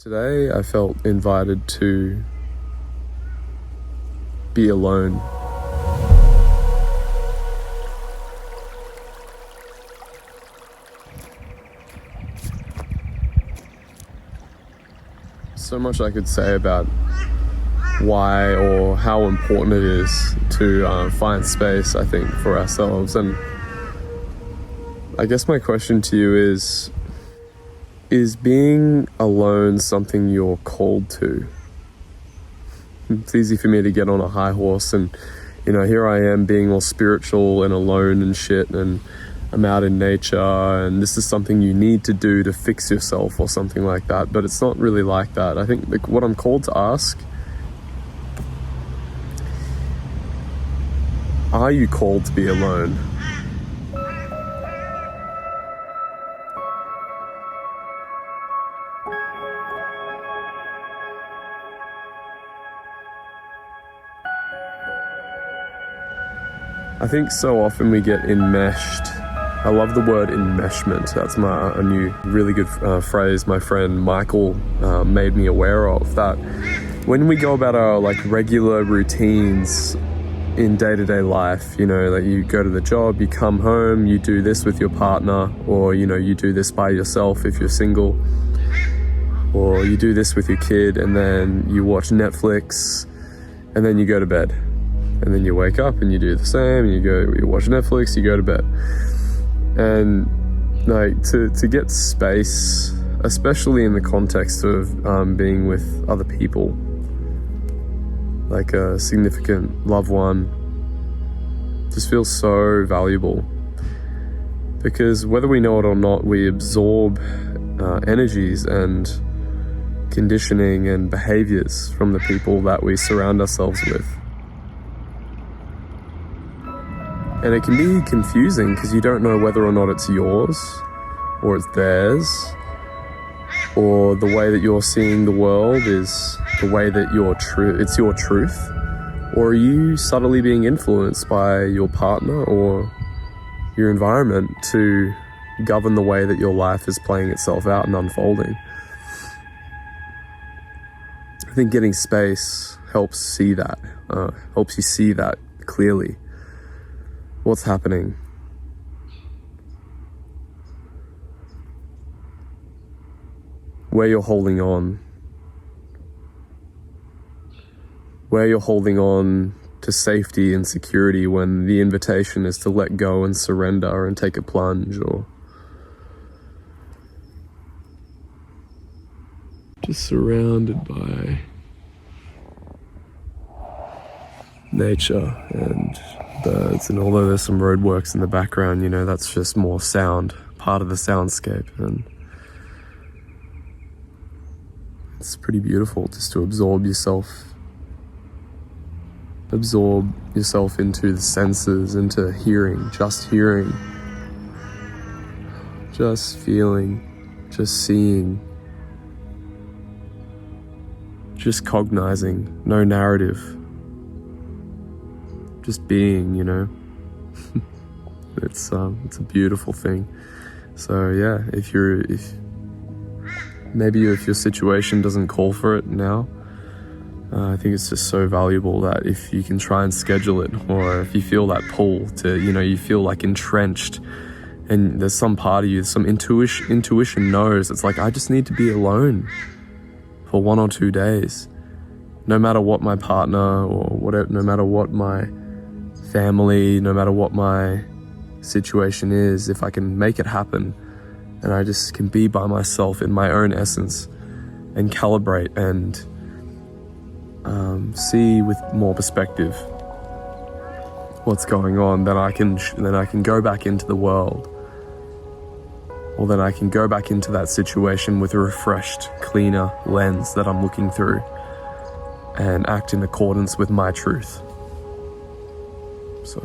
Today I felt invited to be alone. So much I could say about why or how important it is to find space, I think, for ourselves. And I guess my question to you is being alone something you're called to? It's easy for me to get on a high horse and, here I am being all spiritual and alone and shit, and I'm out in nature and this is something you need to do to fix yourself or something like that. But it's not really like that. I think what I'm called to ask, are you called to be alone? I think so often we get enmeshed. I love the word enmeshment. That's a new really good phrase my friend Michael made me aware of. That when we go about our regular routines in day-to-day life, you go to the job, you come home, you do this with your partner, or you do this by yourself if you're single, or you do this with your kid, and then you watch Netflix, and then you go to bed. And then you wake up and you do the same, and you watch Netflix, you go to bed. And to get space, especially in the context of being with other people, like a significant loved one, just feels so valuable. Because whether we know it or not, we absorb energies and conditioning and behaviors from the people that we surround ourselves with. And it can be confusing because you don't know whether or not it's yours or it's theirs, or the way that you're seeing the world is the way that it's your truth, or are you subtly being influenced by your partner or your environment to govern the way that your life is playing itself out and unfolding? I think getting space helps see that, helps you see that clearly. What's happening? Where you're holding on. Where you're holding on to safety and security when the invitation is to let go and surrender and take a plunge, or just surrounded by nature and birds. And although there's some roadworks in the background, that's just more sound, part of the soundscape. And it's pretty beautiful just to absorb yourself into the senses, into hearing, just feeling, just seeing, just cognizing, no narrative. Just being, it's a beautiful thing. So yeah, if your situation doesn't call for it now, I think it's just so valuable that if you can try and schedule it, or if you feel that pull to, you feel entrenched, and there's some part of you, some intuition knows, it's I just need to be alone for 1 or 2 days. No matter what my partner or whatever, no matter what my family, no matter what my situation is, if I can make it happen and I just can be by myself in my own essence and calibrate and see with more perspective what's going on, then I can go back into the world, or then I can go back into that situation with a refreshed, cleaner lens that I'm looking through and act in accordance with my truth. So